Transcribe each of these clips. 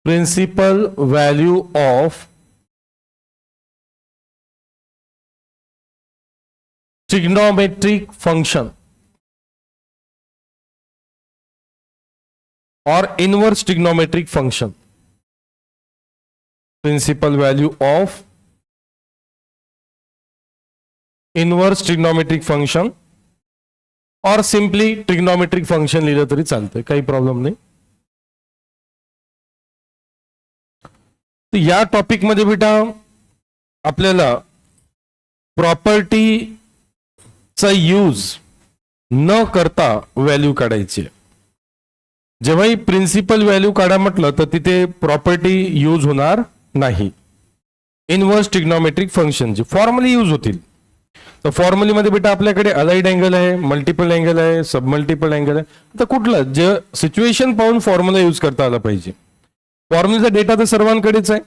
Principal value of trigonometric function और inverse trigonometric function, principal value of inverse trigonometric function और simply trigonometric function लिहिलं तरी चालतंय, काही प्रॉब्लेम नाही. तर या टॉपिक मध्ये बेटा आपल्याला प्रॉपर्टीचा यूज न करता व्हॅल्यू काढायची आहे. जेव्हाही प्रिन्सिपल व्हॅल्यू काढा म्हटलं तर तिथे प्रॉपर्टी यूज होणार नाही. इनवर्स ट्रिग्नोमेट्रिक फंक्शनची फॉर्मली यूज होतील. तर फॉर्मली मध्ये बेटा आपल्याकडे अलाइड अँगल आहे, मल्टिपल अँगल आहे, सब मल्टिपल अँगल आहे. तर कुठलं जे सिच्युएशन पाहून फॉर्म्युला यूज करता आला पाहिजे. फॉर्म्युलाचा डेटा तर सर्वांकडेच आहे,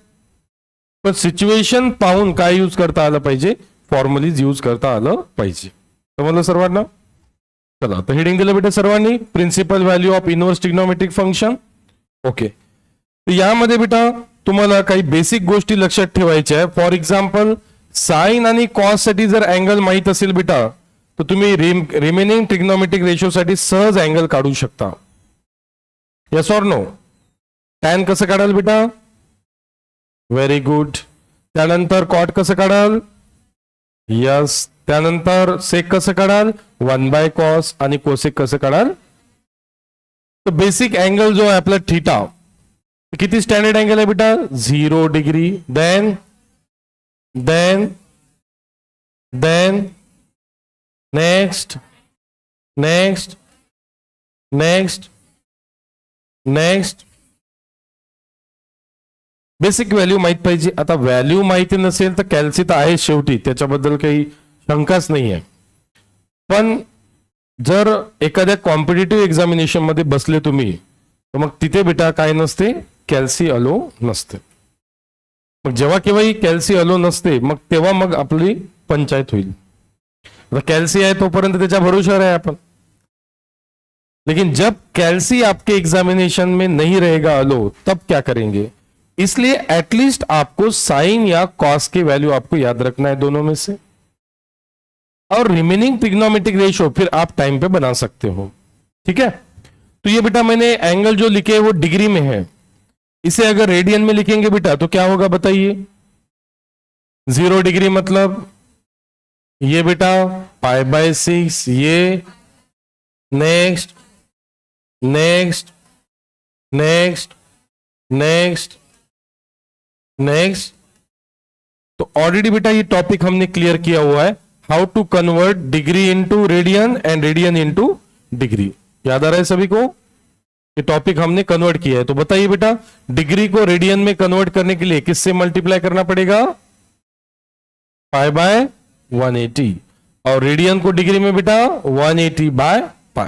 पण सिच्युएशन पाहून काय यूज करता आलं पाहिजे, फॉर्म्युलीज यूज करता आलं पाहिजे. समजलं सर्वांना? चला तर हेडिंग दिलं बेटा सर्वांनी, principal value of inverse trigonometric function. Okay, तर यामध्ये बेटा तुम्हाला काही बेसिक गोष्टी लक्षात ठेवायच्या आहे. फॉर एक्झाम्पल साइन आणि कॉस साठी जर अँगल माहित असेल बेटा तर तुम्ही रिमेनिंग ट्रिग्नोमेट्रिक रेशो साठी सहज अँगल काढू शकता. Yes or no? टॅन कसं काढाल बेटा? Very good. त्यानंतर कॉट कसं काढाल? यस. त्यानंतर सेक कसं काढाल? 1/cos. आणि कोसेक कसं काढाल? तर बेसिक अँगल जो आहे आपला थीटा, किती स्टँडर्ड अँगल आहे बेटा? 0 degree. Then next next next next basic value माहित पाहिजे. आता व्हॅल्यू माहिती नसेल तर कॅल्सी तर आहे शेवटी, त्याच्याबद्दल काही शंकाच नाही आहे. पण जर एखाद्या कॉम्पिटिटिव्ह एक्झामिनेशन मध्ये बसले तुम्ही तर मग तिथे बेटा काय नसते, कॅल्सी अलो नसते. मग जेव्हा केव्हाही कॅल्सी अलो नसते मग तेव्हा मग आपली पंचायत होईल. कॅल्सी है तोपर्यंत त्याच्या भरोशावर आहे आपण. लेकिन जब कैल्सी आपके एग्जामिनेशन में नहीं रहेगा अलो, तब क्या करेंगे? इसलिए एटलीस्ट आपको साइन या कॉस की वैल्यू आपको याद रखना है दोनों में से, और रिमेनिंग ट्रिग्नोमेट्रिक रेशियो फिर आप टाइम पे बना सकते हो. ठीक है, तो ये बेटा मैंने एंगल जो लिखे वो डिग्री में है, इसे अगर रेडियन में लिखेंगे बेटा तो क्या होगा बताइए? 0 डिग्री मतलब ये बेटा π/6, ये next next next next next. तो ऑलरेडी बेटा ये टॉपिक हमने क्लियर किया हुआ है, how to convert degree into radian and radian into degree. याद आ रहा है सभी को? ये टॉपिक हमने कन्वर्ट किया है. तो बताइए बेटा डिग्री को रेडियन में कन्वर्ट करने के लिए किससे मल्टीप्लाई करना पड़ेगा? π/180, और रेडियन को डिग्री में बेटा 180/π.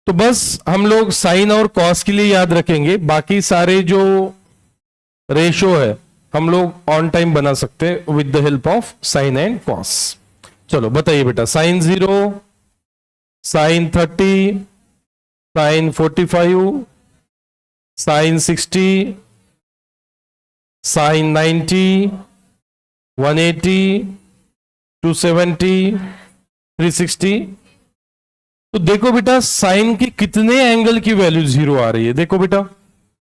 तो बस हम लोग साइन और कॉस के लिए याद रखेंगे, बाकी सारे जो रेशो है हम लोग ऑन टाइम बना सकते हैं with the help of sine and cos. चलो बताइए बेटा, sine 0, sine 30, sine 45, sine 60, sine 90, 180, 270, 360. तो देखो बेटा साइन की कितने एंगल की वैल्यू 0 आ रही है. देखो बेटा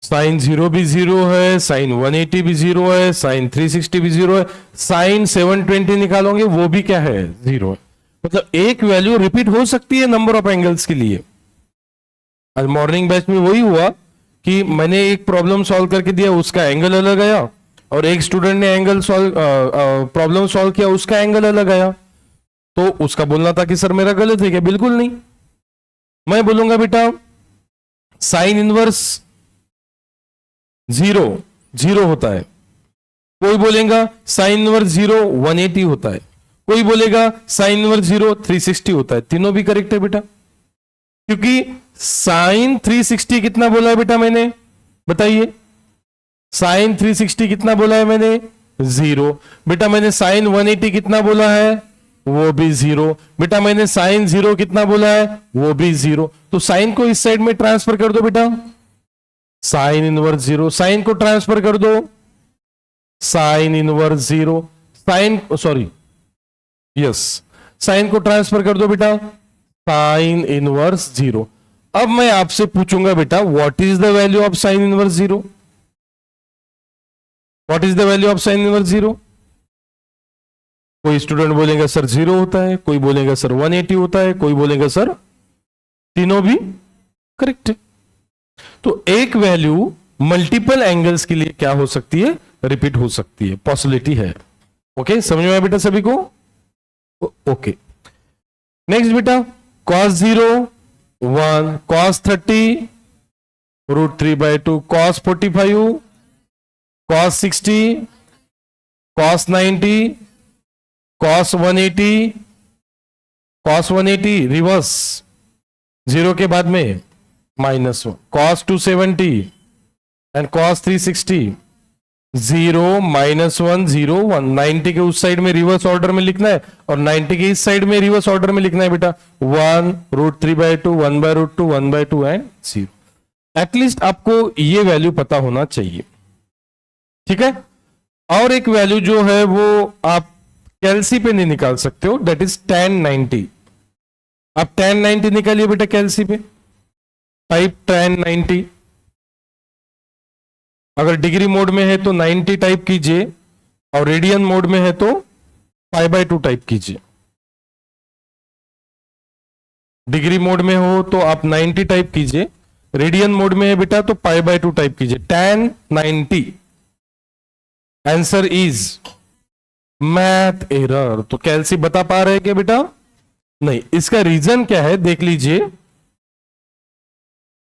साइन 0 भी 0 है, साइन 180 भी 0 है, साइन 360 भी 0 है, साइन 720 निकालोगे वो भी क्या है? 0 है. मतलब एक वैल्यू रिपीट हो सकती है नंबर ऑफ एंगल्स के लिए. आज मॉर्निंग बैच में वही हुआ कि मैंने एक प्रॉब्लम सॉल्व करके दिया, उसका एंगल अलग आया, और एक स्टूडेंट ने एंगल प्रॉब्लम सॉल्व किया, उसका एंगल अलग आया. तो उसका बोलना था कि सर मेरा गलत है क्या? बिल्कुल नहीं. मैं बोलूंगा बेटा साइन इनवर्स 0 होता है, कोई बोलेगा साइन इनवर्स 0 180 होता है, कोई बोलेगा साइन इनवर्स 0 360 होता है. तीनों भी करेक्ट है बेटा, क्योंकि साइन 360 कितना बोला है बेटा मैंने? बताइए, साइन 360 कितना बोला है मैंने? 0. बेटा मैंने साइन 180 कितना बोला है? वो भी 0। बेटा मैंने साइन 0 कितना बोला है, वो भी 0। तो साइन को इस साइड में ट्रांसफर कर दो बेटा, साइन इनवर्स 0। साइन को ट्रांसफर कर दो, sine inverse 0। Sine sorry yes, sine को ट्रांसफर कर दो बेटा, साइन इनवर्स 0। अब मैं आपसे पूछूंगा बेटा, what is the value of sine inverse 0? What is the value of sine inverse 0? कोई स्टूडेंट बोलेगा सर 0 होता है, कोई बोलेगा सर 180 होता है, कोई बोलेगा सर तीनों भी करेक्ट है। तो एक वैल्यू मल्टीपल एंगल्स के लिए क्या हो सकती है, रिपीट हो सकती है, पॉसिबिलिटी है। ओके, समझ में आया बेटा सभी को? ओके, नेक्स्ट बेटा, cos 0 1, cos 30 √3/2, cos 45, cos 60, cos 90, cos 180, cos 180 reverse 0 के बाद में -1, cos 270 एंड cos 360, 0 -1 0 1। 90 के उस साइड में रिवर्स ऑर्डर में लिखना है और 90 के इस साइड में रिवर्स ऑर्डर में लिखना है बेटा, 1 √3/2, 1/2, 1/2 एंड 0। एटलीस्ट आपको ये वैल्यू पता होना चाहिए, ठीक है। और एक वैल्यू जो है वो आप कैलसी पे नहीं निकाल सकते हो, दैट इज tan 90। आप tan 90 निकालिए बेटा कैलसी पे, टाइप tan 90। अगर डिग्री मोड में है तो 90 टाइप कीजिए और रेडियन मोड में है तो π/2 टाइप कीजिए। डिग्री मोड में हो तो आप 90 टाइप कीजिए, रेडियन मोड में है बेटा तो π/2 टाइप कीजिए, tan 90। Answer is math error. तो कैलसी बता पा रहे हैं क्या बेटा? नहीं। इसका रीजन क्या है देख लीजिए।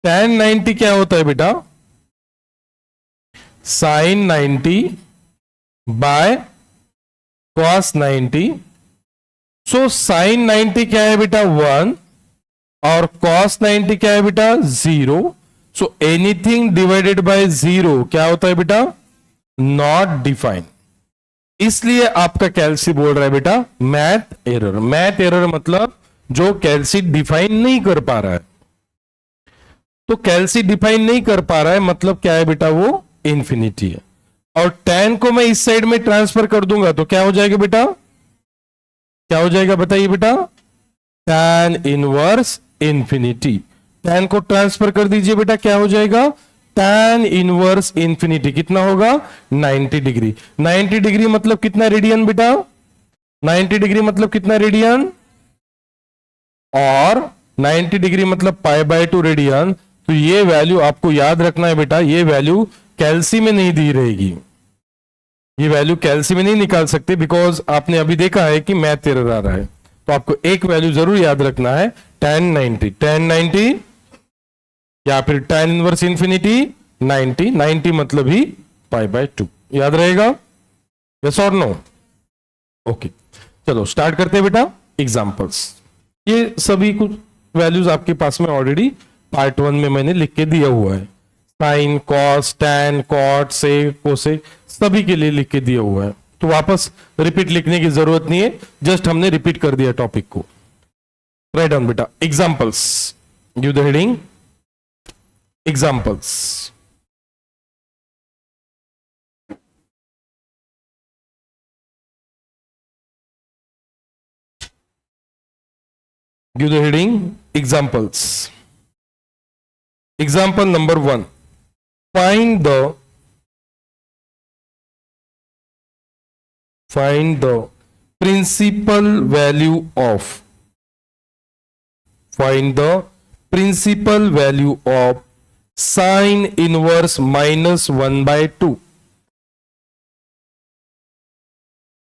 tan 90 क्या होता है बेटा? Sine 90 by cos 90। So sine 90 क्या है बेटा? 1 और cos 90 क्या है बेटा? 0। सो एनीथिंग डिवाइडेड बाय 0 क्या होता है बेटा? Not defined. इसलिए आपका कैलसी बोल रहा है बेटा मैथ एरर। मैथ एरर मतलब जो कैलसी डिफाइन नहीं कर पा रहा है। तो कैलसी डिफाइन नहीं कर पा रहा है मतलब क्या है बेटा? वो इंफिनिटी है। और tan को मैं इस साइड में ट्रांसफर कर दूंगा तो क्या हो जाएगा बेटा? क्या हो जाएगा बताइए बेटा? tan inverse infinity. tan को ट्रांसफर कर दीजिए बेटा, क्या हो जाएगा? tan inverse infinity. कितना होगा? 90 डिग्री। 90 डिग्री मतलब कितना रेडियन बेटा? 90 डिग्री मतलब कितना रेडियन? और 90 डिग्री मतलब π/2 रेडियन। तो ये वैल्यू आपको याद रखना है बेटा, ये वैल्यू कैलसी में नहीं दी रहेगी। ये वैल्यू कैलसी में नहीं निकाल सकते बिकॉज आपने अभी देखा है कि मैथ एरर आ रहा है। तो आपको एक वैल्यू जरूर याद रखना है, tan 90 या फिर tan इनवर्स इंफिनिटी 90। 90 मतलब ही π/2। याद रहेगा? यस और नो? ओके, चलो स्टार्ट करते हैं बेटा एग्जांपल्स। ये सभी कुछ वैल्यूज आपके पास में ऑलरेडी पार्ट 1 में मैंने लिख के दिया हुआ है। साइन, कॉस, टैन, कॉट, सेक, कोसेक सभी के लिए लिख के दिया हुआ है। तो वापस रिपीट लिखने की जरूरत नहीं है, जस्ट हमने रिपीट कर दिया टॉपिक को। राइट डाउन बेटा examples, give the heading examples. Give the heading examples. Example number 1, find the principal value of sine inverse -1/2.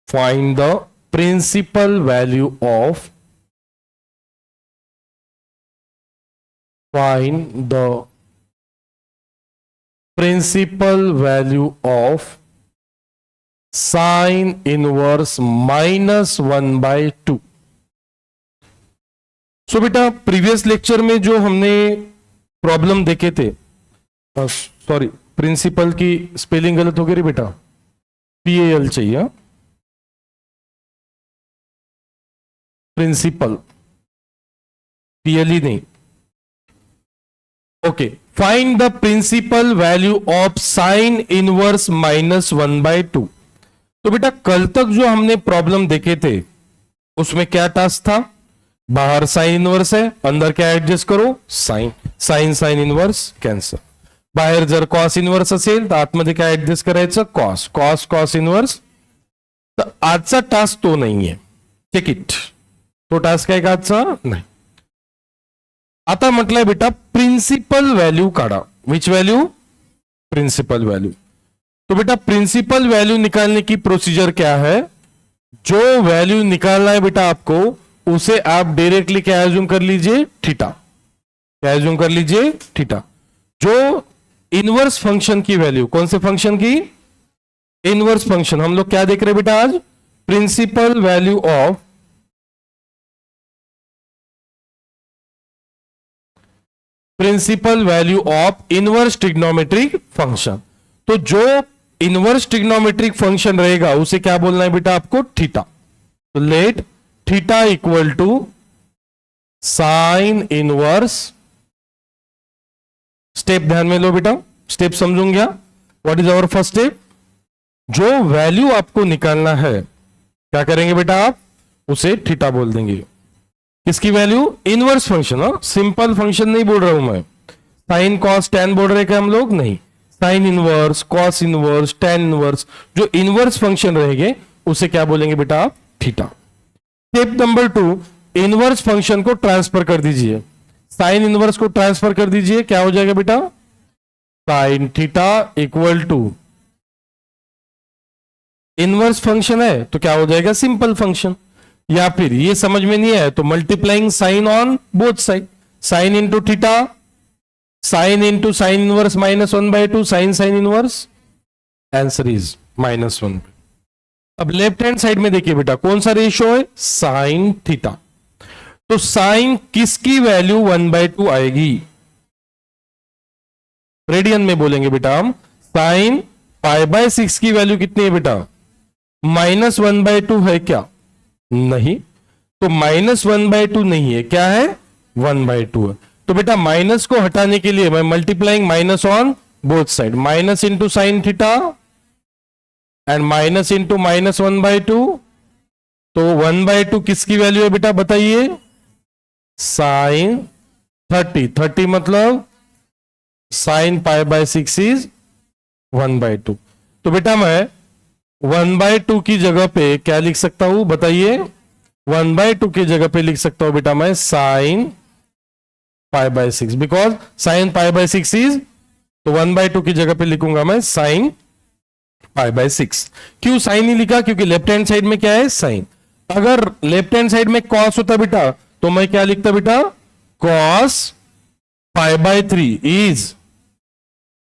Find the principal value of sine inverse -1/2. सो बेटा प्रीवियस लेक्चर में जो हमने problem देखे थे, sorry principal की spelling गलत हो गई बेटा, PAL चाहिए। प्रिंसिपल, पीएलई नहीं। Okay, find the principal value of sine inverse -1/2। तो बेटा कल तक जो हमने प्रॉब्लम देखे थे उसमें क्या टास्क था, बाहर साइन इनवर्स है, अंदर क्या एडजस्ट करो, sine, sine sine inverse cancel, बाहेर जर कॉस इनवर्स असेल तर आतमध्ये काय ऍडजस्ट करायचं, कॉस, कॉस कॉस इनवर्स। तर आजचा टास्क तो नाहीये, चेक इट, तो टास्क आहे का आजचा, नाही। आता म्हटलंय बेटा प्रिंसिपल वैल्यू काढा, विच वैल्यू, प्रिंसिपल वैल्यू। तो बेटा प्रिंसिपल वैल्यू निकालने की प्रोसीजर क्या है, जो वैल्यू निकालना है बेटा आपको उसे आप डायरेक्टली क्या एज्यूम कर लीजिए, थीटा, क्या एज्यूम कर लीजिए, थीटा। जो इनवर्स फंक्शन की वैल्यू, कौन से फंक्शन की, इनवर्स फंक्शन, हम लोग क्या देख रहे हैं बेटा आज, principal value of, principal value of inverse trigonometric function. तो जो इनवर्स ट्रिग्नोमेट्रिक फंक्शन रहेगा उसे क्या बोलना है बेटा आपको, थीटा। तो let theta equal to sine inverse, step ध्यान में लो बेटा, स्टेप समझूंगा। What is our first step, जो वैल्यू आपको निकालना है क्या करेंगे बेटा आप, उसे थीटा बोल देंगे। किसकी value, inverse function, simple function नहीं बोल रहा हूं मैं, साइन कॉस टैन बोल रहे क्या हम लोग, नहीं, sine inverse, cos inverse, tan inverse, जो इनवर्स फंक्शन रहेंगे उसे क्या बोलेंगे बेटा आप, theta. Step number 2, inverse function को ट्रांसफर कर दीजिए, साइन इनवर्स को ट्रांसफर कर दीजिए, क्या हो जाएगा बेटा, sine theta equal to, inverse function है तो क्या हो जाएगा, सिंपल फंक्शन। या फिर ये समझ में नहीं आया तो multiplying sine on both side, sine into theta, sine into sine inverse -1/2, sine sine inverse, answer is -1। अब लेफ्ट हैंड साइड में देखिए बेटा कौन सा रेशियो है, साइन थीटा। तो साइन किसकी वैल्यू 1/2 आएगी, रेडियन में बोलेंगे बेटा हम, साइन π/6 की वैल्यू कितनी है बेटा, -1/2 है क्या, नहीं, तो -1/2 नहीं है, क्या है, 1/2 है। तो बेटा माइनस को हटाने के लिए मैं multiplying minus on both side, minus into sine theta and minus into -1/2। तो 1/2 किसकी वैल्यू है बेटा बताइए, साइन 30 मतलब साइन π/6 इज 1/2। तो बेटा मैं 1/2 की जगह पे क्या लिख सकता हूं बताइए, 1/2 की जगह पे लिख सकता हूं बेटा मैं साइन π/6, बिकॉज साइन π/6 इज, तो 1/2 की जगह पे लिखूंगा मैं साइन π/6। क्यों साइन ही लिखा, क्योंकि लेफ्ट हैंड साइड में क्या है, साइन। अगर लेफ्ट हैंड साइड में कॉस होता बेटा तो मैं क्या लिखता बेटा, कॉस π/3 इज,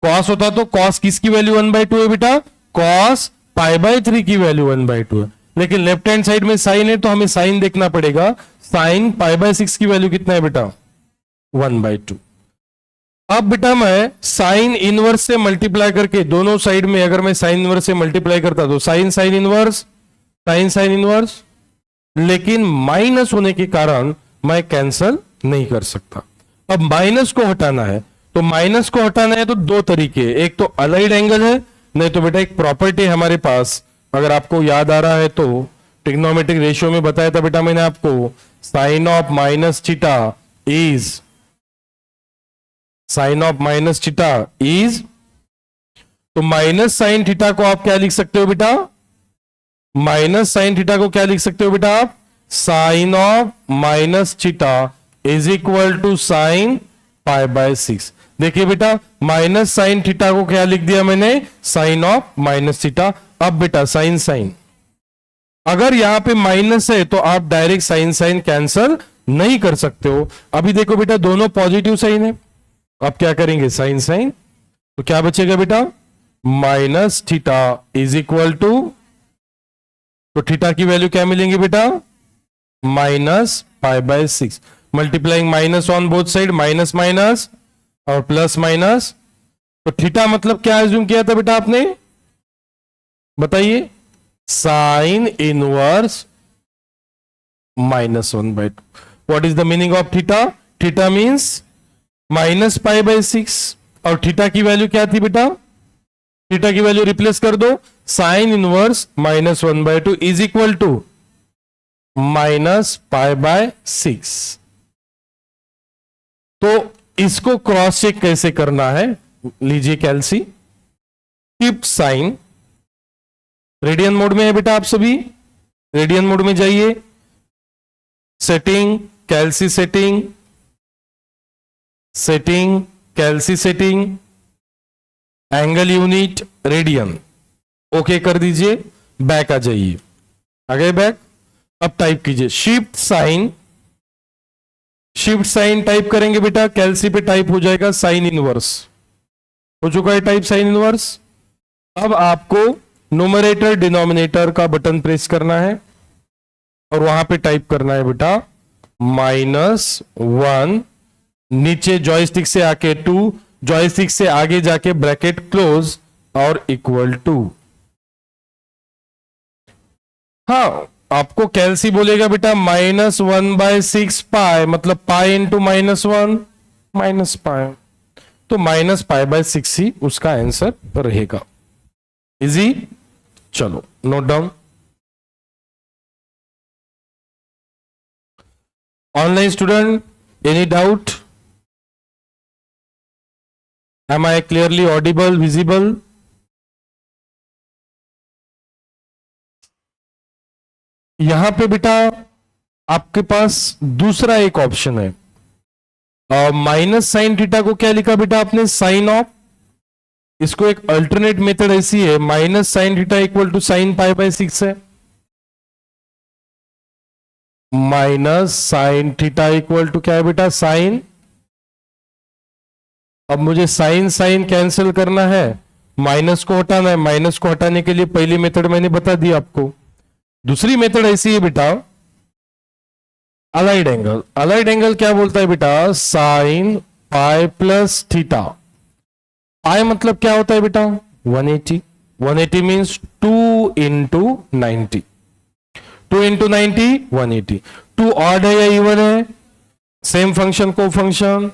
कॉस होता तो कॉस किसकी वैल्यू 1/2 है बेटा, कॉस π/3 की वैल्यू 1/2 है, लेकिन लेफ्ट हैंड साइड में साइन है तो हमें साइन देखना पड़ेगा, साइन π/6 की वैल्यू कितना है बेटा, 1/2। अब बेटा मैं साइन इनवर्स से मल्टीप्लाई करके दोनों साइड में अगर मैं साइन इनवर्स से मल्टीप्लाई करता तो sine sine inverse, sine sine inverse, लेकिन माइनस होने के कारण मैं कैंसल नहीं कर सकता। अब माइनस को हटाना है, तो माइनस को हटाना है तो दो तरीके, एक तो अलाइड एंगल है, नहीं तो बेटा एक प्रॉपर्टी हमारे पास, अगर आपको याद आ रहा है तो ट्रिग्नोमेट्रिक रेशियो में बताया था बेटा मैंने आपको, sine of minus theta is, sine of minus theta is, तो माइनस साइन थीटा को आप क्या लिख सकते हो बेटा, माइनस साइन थीटा को क्या लिख सकते हो बेटा आप, sine of minus theta is equal to sine π/6। देखिए बेटा माइनस साइन थीटा को क्या लिख दिया मैंने, साइन ऑफ माइनस थीटा। अब बेटा साइन साइन, अगर यहां पे माइनस है तो आप डायरेक्ट साइन साइन कैंसल नहीं कर सकते हो। अभी देखो बेटा दोनों पॉजिटिव साइन है, अब क्या करेंगे साइन साइन, तो क्या बचेगा बेटा, minus theta is equal to, तो थीटा की वैल्यू क्या मिलेंगे बेटा, -π/6, multiplying minus on both side, minus minus और प्लस माइनस। तो थीटा मतलब क्या एज्यूम किया था बेटा आपने बताइए, sine inverse -1/2. What is the meaning of theta? Theta means -π/6 और थीटा की वैल्यू क्या थी बेटा? थीटा की वैल्यू रिप्लेस कर दो, sine inverse -1/2 is equal to -π/6. तो इसको क्रॉस चेक कैसे करना है? लीजिए calci, shift sine, radian mode में है बेटा आप सभी, रेडियन मोड में जाइए, setting, calci setting, setting, calci setting, angle unit radian, okay कर दीजिए, बैक आ जाइए, आ गए बैक. अब टाइप कीजिए shift sine, shift sine type करेंगे बेटा, कैल्सी पे टाइप हो जाएगा साइन इनवर्स, हो चुका है टाइप साइन इनवर्स. अब आपको न्यूमरेटर डिनोमिनेटर का बटन प्रेस करना है और वहां पे टाइप करना है बेटा -1, नीचे जॉयस्टिक से आके 2, जॉयस्टिक से आगे जाके ब्रैकेट क्लोज और इक्वल टू. हाँ, आपको कैल्सी बोलेगा बेटा -1/6 पाई, मतलब पाई इंटू -1 -पाई, तो -π/6 ही उसका आंसर रहेगा. इजी, चलो note down. Online student, any doubt? Am I clearly audible, visible? यहां पे बेटा आपके पास दूसरा एक ऑप्शन है, माइनस साइन थीटा को क्या लिखा बेटा आपने? Sine of. इसको एक अल्टरनेट मेथड ऐसी है, minus sine theta equal to sine π/6 है, minus sine theta equal to क्या है बेटा? साइन. अब मुझे साइन साइन कैंसिल करना है, माइनस को हटाना है, माइनस को हटाने के लिए पहली मेथड मैंने बता दी आपको. दूसरी मेथड ऐसी है बेटा अलाइड एंगल. अलाइड एंगल क्या बोलता है बेटा? साइन π+θ. पाई मतलब क्या होता है बेटा? 180. 180 मीन्स 2 इंटू 90. 2 इंटू 90 180. 2 ऑड है या इवन है? सेम फंक्शन को फंक्शन,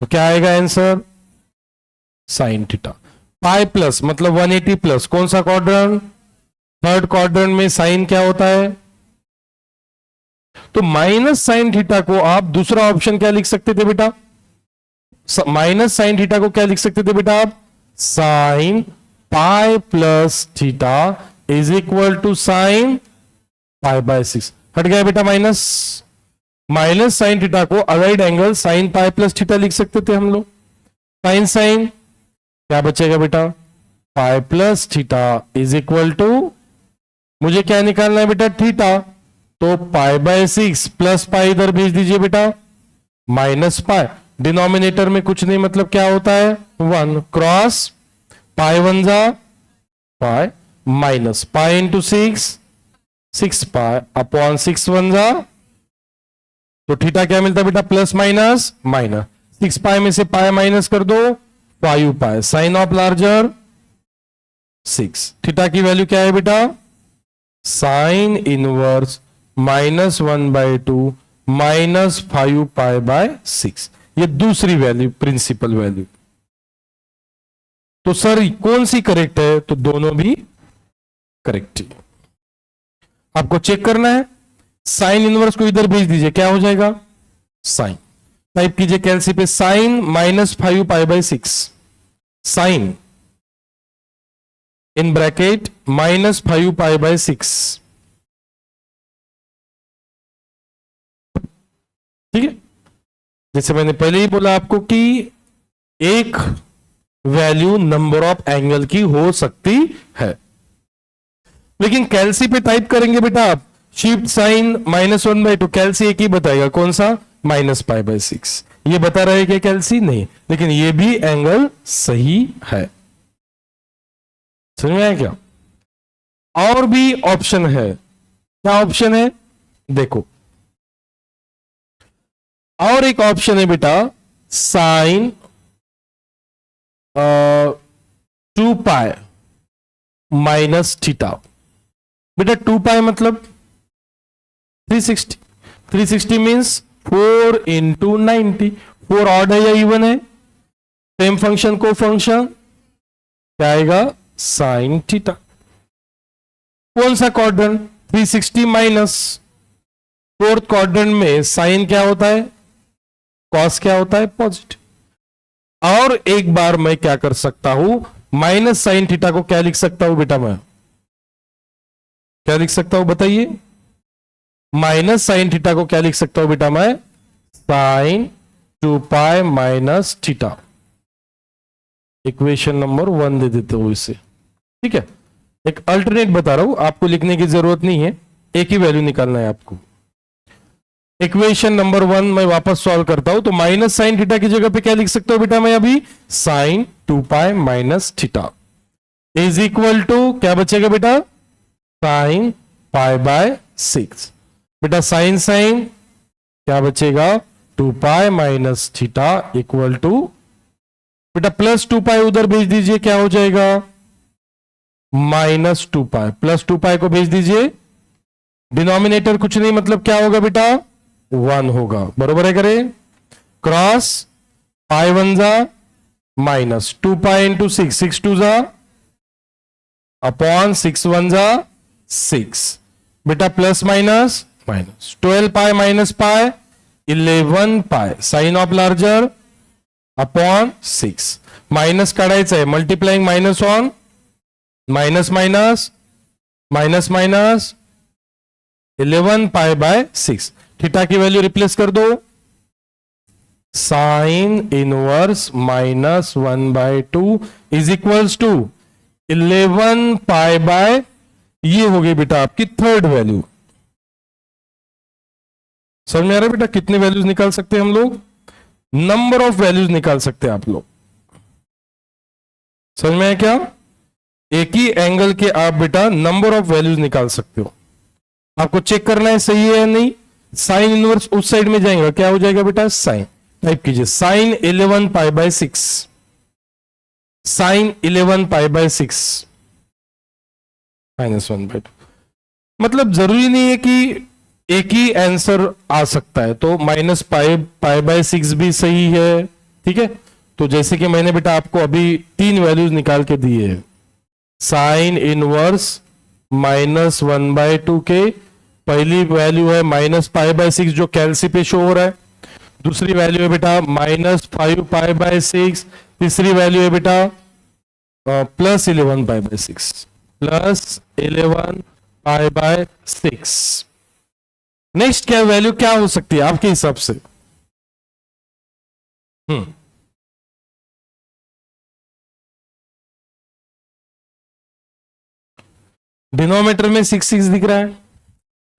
तो क्या आएगा answer? Sine theta. Pi plus मतलब 180 प्लस, कौन सा क्वाड्रेंट? थर्ड क्वाड्रेंट में साइन क्या होता है? तो माइनस साइन थीटा को आप दूसरा ऑप्शन क्या लिख सकते थे बेटा? माइनस साइन थीटा को क्या लिख सकते थे बेटा आप? Sine π+θ is equal to sine π/6. हट गया बेटा माइनस. माइनस साइन थीटा को अलाइड एंगल साइन π+θ लिख सकते थे हम लोग. साइन साइन क्या बचेगा बेटा? π+θ इज इक्वल टू, मुझे क्या निकालना है बेटा? थीटा. तो π/6 प्लस पाई इधर भेज दीजिए बेटा, माइनस पाई. डिनोमिनेटर में कुछ नहीं, मतलब क्या होता है? 1 क्रॉस पाई 1 जा pi, minus pi into 6 pi upon 6 1 जा, तो थीटा क्या मिलता है बेटा? Plus minus minus. 6 पाई में से पाई माइनस कर दो, 5 pi. Sine of larger 6. Theta की वैल्यू क्या है बेटा? Sine inverse -1/2 -5 π/6. ये दूसरी वैल्यू, प्रिंसिपल वैल्यू. तो सर कौन सी करेक्ट है? तो दोनों भी करेक्ट है. आपको चेक करना है. साइन इनवर्स को इधर भेज दीजिए, क्या हो जाएगा? साइन. टाइप कीजिए कैलसी पे साइन -5 π/6. Sign in bracket -5 π/6. ठीक है. जैसे मैंने पहले ही बोला आपको कि एक वैल्यू नंबर ऑफ एंगल की हो सकती है, लेकिन कैलसी पे टाइप करेंगे बेटा आप शिफ्ट साइन -1/2. कैलसी एक ही बताएगा, कौन सा? -π/6. ये बता रहे कि कैलसी नहीं, लेकिन ये भी एंगल सही है. समझ में आया क्या? और भी ऑप्शन है. क्या ऑप्शन है? देखो, और एक ऑप्शन है बेटा साइन 2π - θ. बेटा 2π मतलब 360. 360 मीन्स 4 इंटू 90। 4 ऑड है या इवन है? सेम फंक्शन को फंक्शन क्या आएगा? Sine theta. कौन सा क्वाड्रेंट? 360 माइनस फोर्थ क्वाड्रेंट में साइन क्या होता है? कॉस क्या होता है? पॉजिटिव। और एक बार मैं क्या कर सकता हूं, माइनस साइन थीटा को क्या लिख सकता हूं बेटा? मैं क्या लिख सकता हूं बताइए? माइनस साइन थीटा को क्या लिख सकता हूं बेटा? मैं sine 2 pi minus theta. Equation number 1 दे देते हो इसे, ठीक है। एक अल्टरनेट बता रहा हूं, आपको लिखने की जरूरत नहीं है, एक ही वैल्यू निकालना है आपको। इक्वेशन नंबर 1 मैं वापस सॉल्व करता हूं, तो माइनस साइन थीटा की जगह पे क्या लिख सकता हूं बेटा मैं अभी? Sine 2 pi minus theta is equal to क्या बचेगा बेटा? Sine pi by 6। बेटा साइन साइन क्या बचेगा? 2 pi minus theta equal to, बेटा प्लस 2 पाई उधर भेज दीजिए, क्या हो जाएगा? माइनस 2 पाई। प्लस 2 पाई को भेज दीजिए, डिनोमिनेटर कुछ नहीं मतलब क्या होगा बेटा? 1 होगा। बरोबर है करे? क्रॉस पाई 1 जा माइनस 2 पाई इंटू 6, 6 2 जा अपॉन 6 1 जा 6। बेटा plus minus minus 12 pi minus pi 11 pi sine of larger upon 6। Minus काढायचं आहे, multiplying minus on minus minus minus minus 11 pi by 6। Theta की वैल्यू रिप्लेस कर दो, sine inverse minus 1/2 is equals to 11 pi by, ये हो गई बेटा आपकी थर्ड वैल्यू। समझ में आ रहा है बेटा? कितने वैल्यूज निकाल सकते हैं हम लोग? नंबर ऑफ वैल्यूज निकाल सकते हैं आप लोग। समझ में आया क्या? एक ही एंगल के आप बेटा नंबर ऑफ वैल्यूज निकाल सकते हो। आपको चेक करना है सही है या नहीं। साइन इनवर्स उस साइड में जाएगा, क्या हो जाएगा बेटा? साइन। टाइप कीजिए sine 11 pi by 6, sine 11 pi by 6 minus 1/2। मतलब जरूरी नहीं है कि एक ही आंसर आ सकता है, तो माइनस पाई बाय 6 भी सही है, ठीक है। तो जैसे कि मैंने बेटा आपको अभी 3 वैल्यूज निकाल के दिए हैं। साइन इनवर्स माइनस 1/2 के पहली वैल्यू है माइनस पाई बाय 6 जो कैलसी पे शो हो रहा है। दूसरी वैल्यू है बेटा माइनस 5 पाई बाय 6। तीसरी वैल्यू है बेटा plus 11 pi by 6, plus 11 pi by 6। Next क्या वैल्यू क्या हो सकती है आपके हिसाब से? डिनोमीटर में 6 6 दिख रहा है,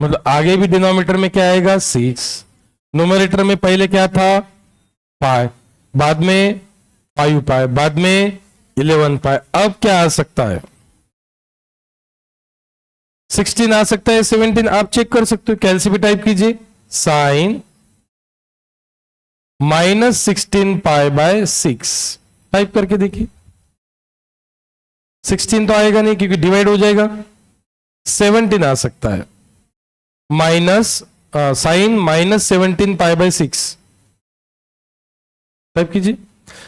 मतलब आगे भी डिनोमीटर में क्या आएगा? 6। नोमिनेटर में पहले क्या था? पाई, बाद में 5 पाई, बाद में 11 पाई। अब क्या आ सकता है? 16 आ सकता है, 17 आप चेक कर सकते हो। कैलसी पे टाइप कीजिए sine minus 16 pi by 6 type करके देखिए। 16 तो आएगा नहीं क्योंकि डिवाइड हो जाएगा। 17 आ सकता है, minus sine minus 17 pi by 6 type कीजिए।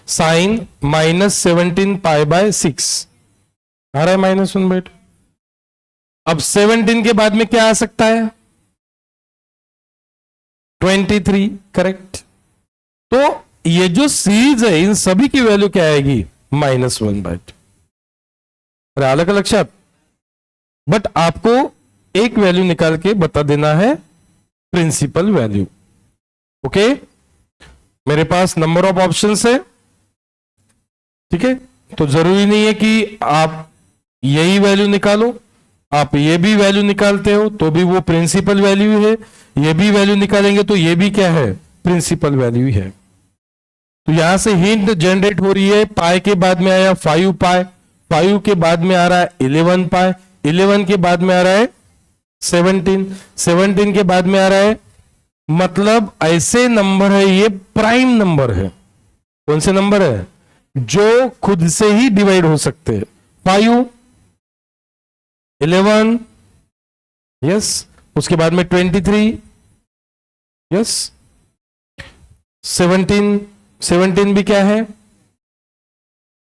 साइन माइनस 17 पाई बाय 6 आ रहा है माइनस 1/2। अब 17 के बाद में क्या आ सकता है? 23, करेक्ट। तो ये जो सीरीज है इन सभी की वैल्यू क्या आएगी? माइनस 1/2। अरे अलग अलग लक्षात, बट आपको एक वैल्यू निकाल के बता देना है, प्रिंसिपल वैल्यू। ओके, मेरे पास नंबर ऑफ ऑप्शंस है, ठीक है। तो जरूरी नहीं है कि आप यही वैल्यू निकालो, आप ये भी वैल्यू निकालते हो तो भी वो प्रिंसिपल वैल्यू है, ये भी वैल्यू निकालेंगे तो ये भी क्या है? प्रिंसिपल वैल्यू है। तो यहां से हिंट जनरेट हो रही है। पाई के बाद में आया 5 पाई, 5 के बाद में आ रहा है 11 पाई, 11 के बाद में आ रहा है 17, 17 के बाद में आ रहा है, मतलब ऐसे नंबर है, ये प्राइम नंबर है। कौन से नंबर है? जो खुद से ही डिवाइड हो सकते हैं। 5, 11, यस, उसके बाद में 23, यस, 17 भी क्या है?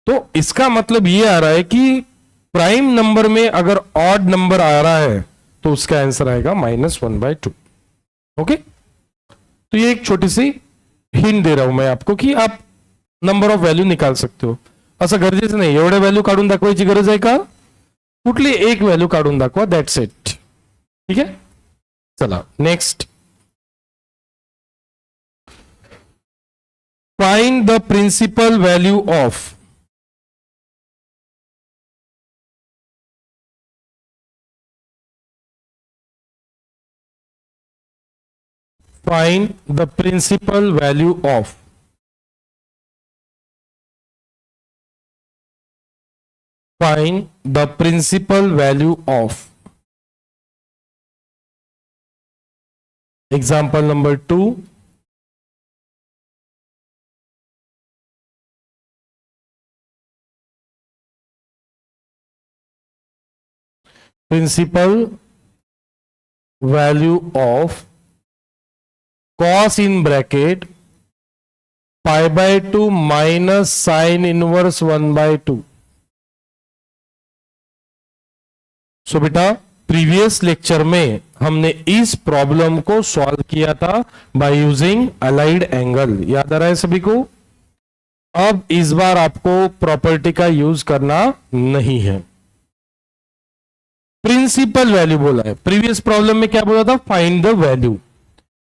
तो इसका मतलब ये आ रहा है कि प्राइम नंबर में अगर ऑड नंबर आ रहा है तो उसका आंसर आएगा -1/2। ओके, तो ये एक छोटी सी हिंट दे रहा हूं मैं आपको कि आप नंबर ऑफ व्हॅल्यू निकाल सकते हो. असं गरजेचं नाही एवढे व्हॅल्यू काढून दाखवायची गरज आहे का? कुठली एक व्हॅल्यू काढून दाखवा, दॅट्स इट. ठीक आहे, चला next. Find the principal value of find the principal value of find the principal value of example number 2. Principal value of cos in bracket pi/2 minus sin inverse 1/2. सो बेटा previous lecture में हमने इस problem को solve किया था by using allied angle. याद आ रहा है सभी को? अब इस बार आपको प्रॉपर्टी का यूज करना नहीं है. प्रिंसिपल वैल्यू बोला है. प्रीवियस प्रॉब्लम में क्या बोला था? Find the value.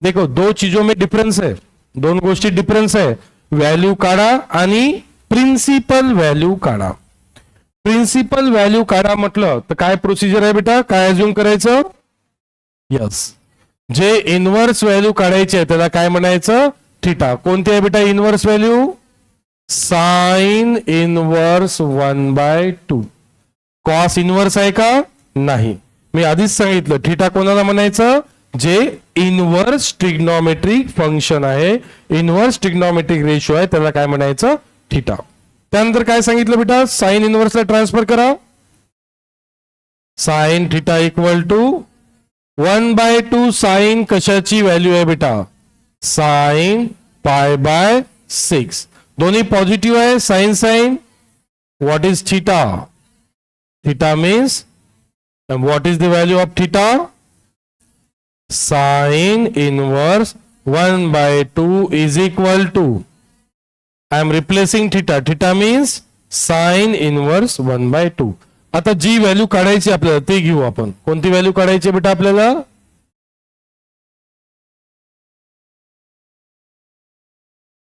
देखो दो चीजों में डिफरेंस है, दोन गोष्टी डिफरेंस है. व्हॅल्यू काढा आणि प्रिन्सिपल व्हॅल्यू काढा. प्रिन्सिपल व्हॅल्यू काढा म्हटलं तर काय प्रोसिजर आहे बेटा? काय अज्युम करायचं? यस, जे इनवर्स व्हॅल्यू काढायची आहे त्याला काय म्हणायचं? थिटा. कोणती आहे बेटा inverse value? Sine inverse 1/2. Cos inverse आहे का? नाही. मी आधीच सांगितलं थिटा कोणाला म्हणायचं? जे इनवर्स ट्रिग्नोमेट्रिक फंक्शन आहे, इनवर्स ट्रिग्नोमेट्रिक रेशो आहे, त्याला काय म्हणायचं? थिटा. त्यानंतर काय सांगितलं बेटा? साइन इनवर्सला ट्रान्सफर करा. Sine theta equal to 1/2 sine कशाची व्हॅल्यू आहे बेटा? Sine pi/6. दोन्ही पॉझिटिव्ह आहे. Sine sine. What is theta? Theta means, what is the value of theta? Sign inverse 1/2 is equal to, I am replacing theta. Theta means sin inverse 1/2. आता जी value काढायची आपल्याला ते घेऊ आपण. कोणती व्हॅल्यू काढायची बेटा आपल्याला?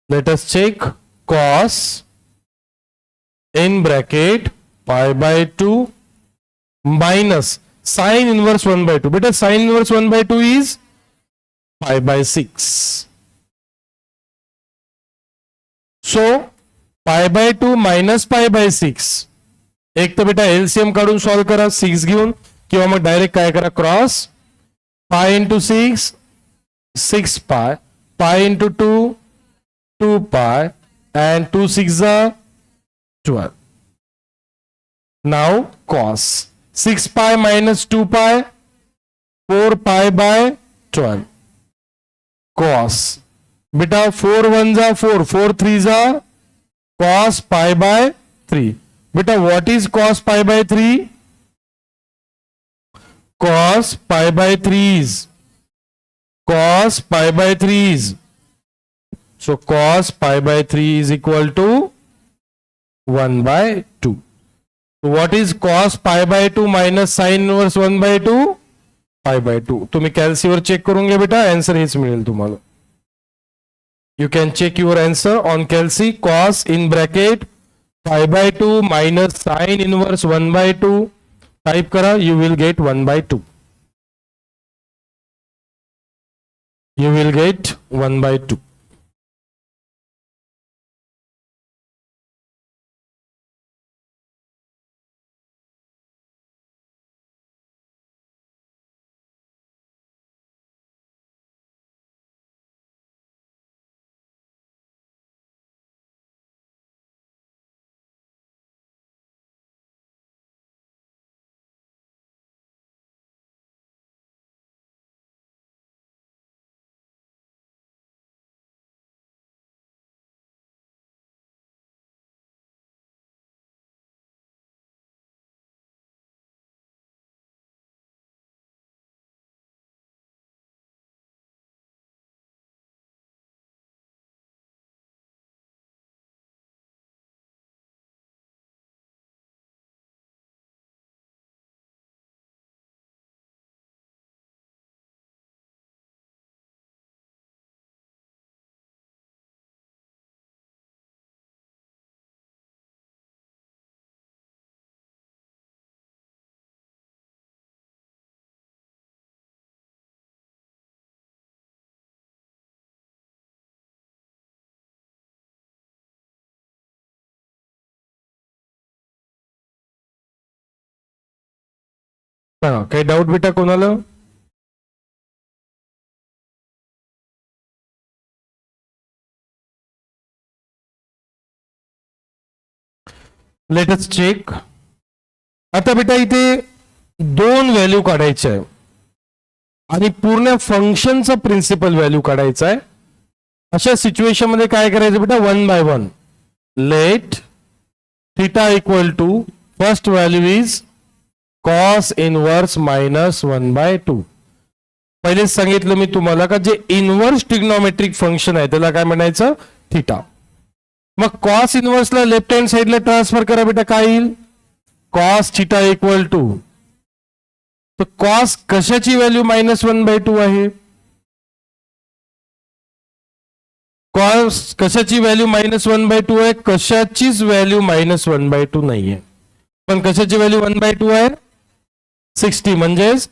Let us check. cos in bracket pi/2 minus sin inverse 1/2. बेटा sin inverse 1/2 is pi/6. So pi/2 minus pi/6. एक तर बेटा एलसीएम काढून सॉल्व करा 6 घेऊन, किंवा मग डायरेक्ट काय करा cross. Pi into 6 6 pi, pi into 2 2 pi, and 2 6 12. Now cos 6 pi minus 2 pi 4 pi/12. cos बेटा 4 1 4 4 3 cos pi/3. बेटा what is cos pi/3? cos pi/3 is cos pi/3 is, so cos pi/3 is equal to 1/2. So what is cos pi/2 minus sin inverse 1/2? pi/2. तुम्ही कॅल्सीवर check करून घ्या बेटा, answer हेच मिळेल तुम्हाला. You can check your answer on calci. Cos in bracket pi/2 minus sin inverse 1/2. Type करा, you will get 1/2. You will get 1/2. सांगा काही doubt बेटा कोणाला? Let us check. आता बेटा इथे 2 व्हॅल्यू काढायचे आहे आणि पूर्ण फंक्शनचा प्रिन्सिपल व्हॅल्यू काढायचा आहे. अशा सिच्युएशन मध्ये काय करायचं बेटा, 1 by 1. Let theta equal to first value is cos inverse minus 1/2. पहिलेच सांगितलं मी तुम्हाला का जे इनवर्स ट्रिग्नोमेट्रिक फंक्शन आहे त्याला काय म्हणायचं, थीटा. मग कॉस इनवर्सला लेफ्ट हँड साइडला ट्रान्सफर करा बेटा, काय येईल, कॉस थीटा इक्वल टू. तर कॉस कशाची व्हॅल्यू -1/2 आहे, कॉस कशाची व्हॅल्यू -1/2 आहे, कशाचीच व्हॅल्यू -1/2 नाहीये, पण कशाची व्हॅल्यू 1/2 आहे, 60 म्हणजेच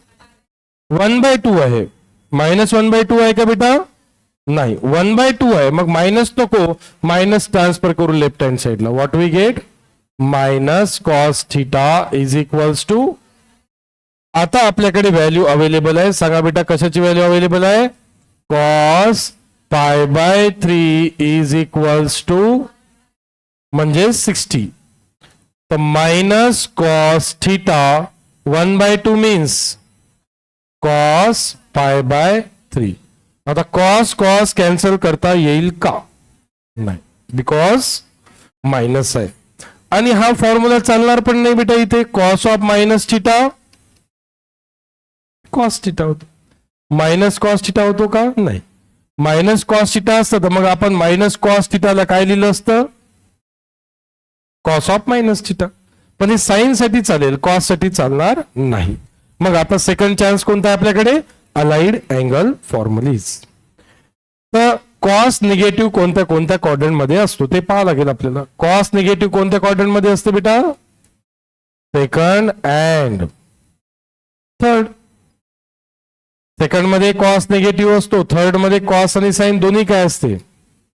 1/2 आहे. -1/2 आहे का बेटा, नाही 1/2 आहे. मग मायनस नको, मायनस ट्रान्सफर करू लेफ्ट हँड साइडला. What we get, minus cos theta is equals to. आता आपल्याकडे व्हॅल्यू अवेलेबल आहे, सांगा बेटा कशाची व्हॅल्यू अवेलेबल आहे, कॉस π/3 इज इक्वल्स टू म्हणजे 60. तर minus cos theta 1/2 means cos π/3. आता कॉस कॉस कॅन्सल करता येईल का, नाही, बिकॉज मायनस आहे. आणि हा फॉर्म्युला चालणार पण नाही बेटा, इथे cos of minus theta cos theta होतो, मायनस कॉस थीटा होतो का, नाही, मायनस कॉस थीटा असतं तर मग आपण मायनस कॉस थीटाला काय लिहिलं असतं, कॉस ऑफ मायनस थीटा. पण हे साइन साठी चालेल, कॉस साठी चालणार नाही. मग आता सेकंड चान्स कोणता आहे आपल्याकडे, अलाइड अँगल फॉर्म्युलीज. तर कॉस निगेटिव्ह कोणत्या कोणत्या क्वाड्रंट मध्ये असतो ते पाहावं लागेल आपल्याला. कॉस निगेटिव्ह कोणत्या क्वाड्रंट मध्ये असते बेटा, सेकंड अँड थर्ड. सेकंड मध्ये कॉस निगेटिव्ह असतो, थर्ड मध्ये कॉस आणि साइन दोन्ही काय असते,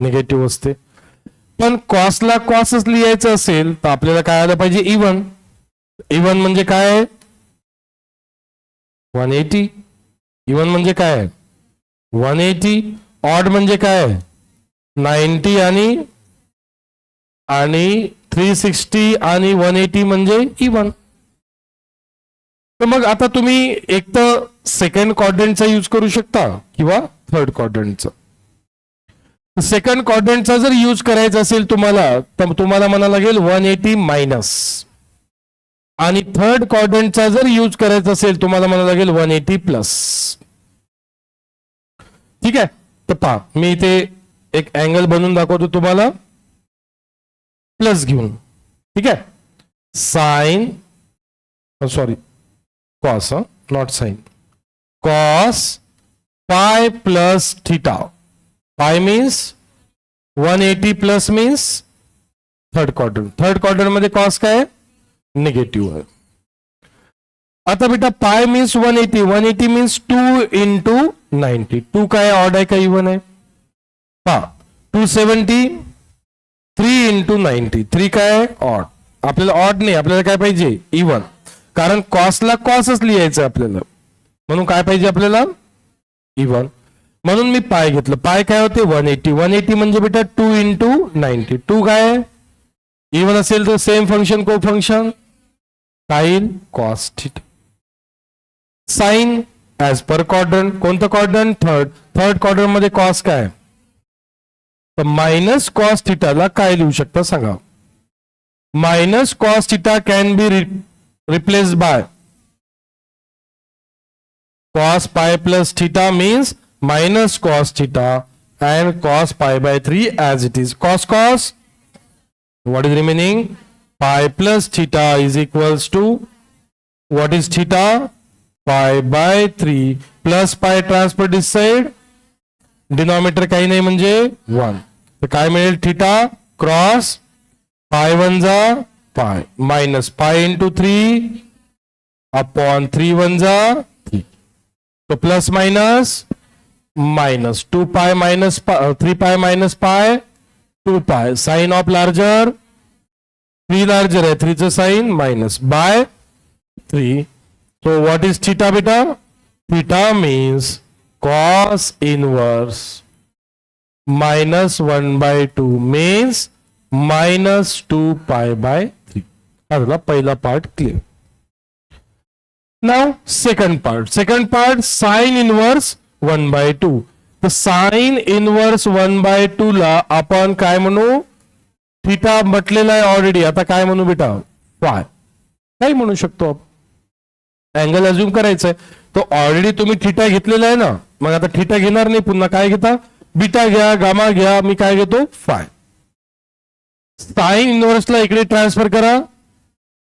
निगेटिव्ह असते. पण कॉसला कॉसच लिहायचं असेल तर आपल्याला काय आलं पाहिजे, इवन. इवन म्हणजे काय, 180. इवन म्हणजे काय, 180. ऑड म्हणजे काय, 90 आणि 360 आणि 180 म्हणजे इवन. तर मग आता तुम्ही एक तर सेकंड क्वाड्रंटचा यूज करू शकता किंवा थर्ड क्वाड्रंटचा. सेकंड क्वाड्रंटचा जर यूज करायचा असेल तुम्हाला तर तुम्हाला म्हणा लागेल 180 मायनस, आणि थर्ड क्वाड्रंटचा जर यूज करायचा असेल तुम्हाला म्हणा लागेल 180 प्लस. ठीक आहे, तर पहा मी इथे एक अँगल बनवून दाखवतो तुम्हाला प्लस घेऊन. ठीक आहे, sine sorry cos, not sine, cos pi plus theta. Pi means 180 plus means third quadrant. Third quadrant मध्ये कॉस काय, निगेटिव्ह आहे. आता बेटा पाय मीन्स 180, 180 मीन्स 2 into 90. 2 काय ऑड आहे का इवन आहे, पहा 270, 3 into 90, 3 काय ऑड. आपल्याला ऑड नाही, आपल्याला काय पाहिजे, इवन. कारण कॉसला कॉसच लिहायचं आपल्याला, म्हणून काय पाहिजे आपल्याला, इवन. म्हणून मी पाय घेतलं. पाय काय होते, 180. 180 म्हणजे बेटा 2 into 90. 2 काय इवन असेल तर same function co function sine cos theta. Sine as per quadrant, कोणतं क्वाड्रंट, थर्ड. थर्ड क्वाड्रंट मध्ये कॉस काय, तर मायनस कॉस थीटाला काय लिहू शकता सांगा, minus cos theta can be replace by cos pi plus theta means minus cos theta and cos pi/3 as it is. Cos, what is remaining, pi plus theta is equals to, what is theta, pi/3 plus pi transfer this side, denominator काही नाही म्हणजे 1. तर काय मिळेल, theta cross pi 1 जा pi minus pi into 3 upon 3 1 जा 3. तो plus minus minus 2 pi minus 3 pi minus pi 2 pi. Sine of larger 3 larger है, 3 च sine minus by 3. So what is theta beta? Theta means cos inverse minus 1 by 2 means minus 2 pi by 3. अगला पहला part clear. Now second part sin inverse 1 by 2. तर sin inverse 1 by 2 ला आपण काय म्हणू? Theta म्हटलेला आहे already. आता काय म्हणू बेटा? फाय. काय म्हणू शकतो आपण? अँगल अज्युम करायचा आहे. तो ऑलरेडी तुम्ही थीटा घेतलेला आहे ना, मग आता थीटा घेणार नाही, पुन्हा काय घेता? बीटा घ्या, गामा घ्या. मी काय घेतो? फाय. साइन इनवर्सला इकडे ट्रान्सफर करा.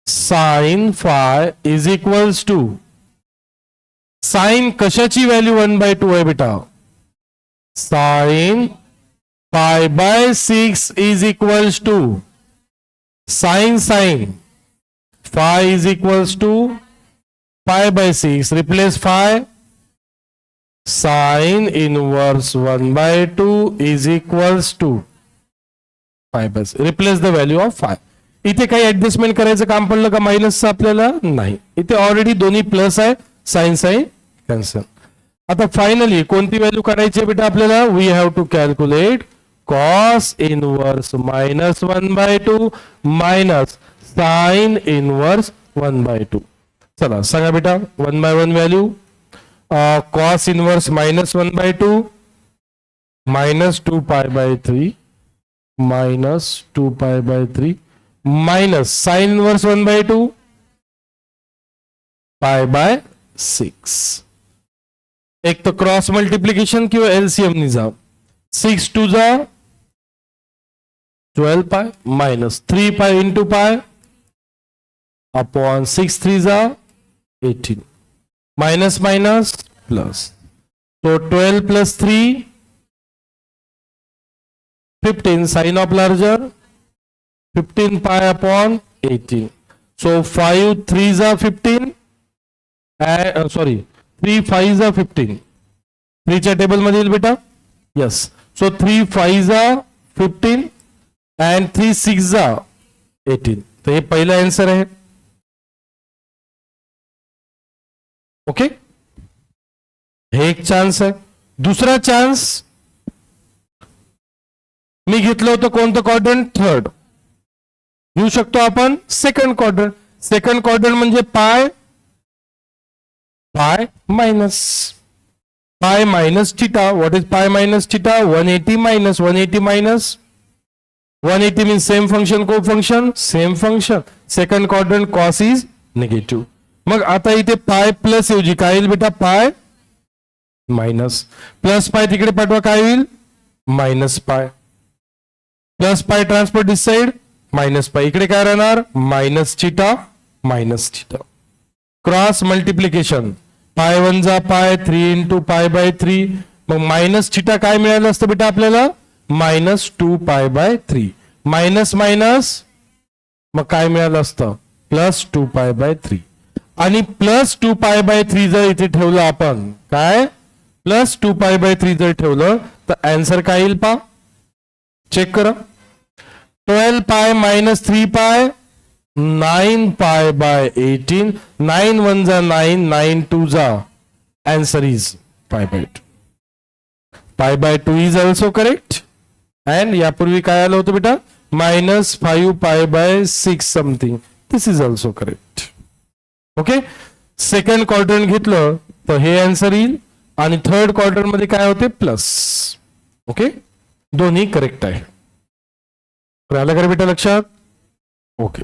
Sine phi is equals to sine कशाची व्हॅल्यू 1 by 2 आहे बेटा? Sine pi by 6 is equals to sine phi is equals to pi by 6. Replace phi. Sin inverse 1 by 2 is equals to pi by 6. Replace the value of phi. इथे काही adjustment करायचं काम पडलं का मायनसचं? आपल्याला नाही. इथे ऑलरेडी दोन्ही प्लस आहे. Sine cancel. आता फायनली कोणती व्हॅल्यू काढायची आहे बेटा आपल्याला? We have to calculate cos inverse minus 1 by 2 minus sine inverse 1 by 2. चला सांगा बेटा 1 by 1 value. Cos inverse minus 1 by 2 minus 2 pi by 3 minus 2 pi by 3 minus sine inverse 1 by 2 pi by 6. एक तो cross multiplication किंवा LCM नि जा. 6 2 जा 12 pi minus 3 pi into pi upon 6 3 जा 18 माइनस माइनस प्लस. तो 12 plus 3 15 sin of larger 15 pi upon 18. So 5 3s are 15 sorry 3 5s are 15. 3 च्या table मध्ये येईल बेटा. Yes. So 3 5s are 15 and 3 6s are 18. तो ये पहला आंसर है. ओके. हे एक चान्स आहे. दुसरा चान्स मी घेतलं होतं कोणतं क्वाड्रंट? थर्ड. घेऊ शकतो आपण सेकंड क्वाड्रंट. सेकंड क्वाड्रंट म्हणजे pi minus theta. What is pi minus theta? 180 minus 180 minus 180 means same function co function same function. Second quadrant cos is negative. मग आता इथे पाय प्लस ऐवजी काय येईल बेटा? Pi minus. प्लस पाय तिकडे पाठवा काय होईल? Minus pi. Plus pi transfer this side minus pi. इकडे काय राहणार? Minus theta minus theta. Cross multiplication pi 1 जा पाय 3 इंटू पाय बाय 3. मग मायनस थीटा काय मिळालं असतं बेटा आपल्याला? Minus 2 pi by 3 minus minus मग काय मिळालं असतं? Plus 2 pi by 3. आणि प्लस 2 पाय बाय 3 जर इथे ठेवलं आपण काय? प्लस 2 पाय बाय 3 जर ठेवलं तर आन्सर काय येईल पा? चेक करा. 12 pi minus 3 pi 9 pi by 18. 9 1 जा 9 9 2 जा. Answer is pi by 2. Pi bye 2 is also correct. And यापूर्वी काय आलं होतं बेटा? Minus 5 pi by 6 something. This is also correct. Okay. Second quadrant घेतलं तर हे आन्सर येईल आणि थर्ड क्वाड्रंट मध्ये काय होते? प्लस. ओके. दोन्ही करेक्ट आहे. आलं का बेटा लक्षात? ओके.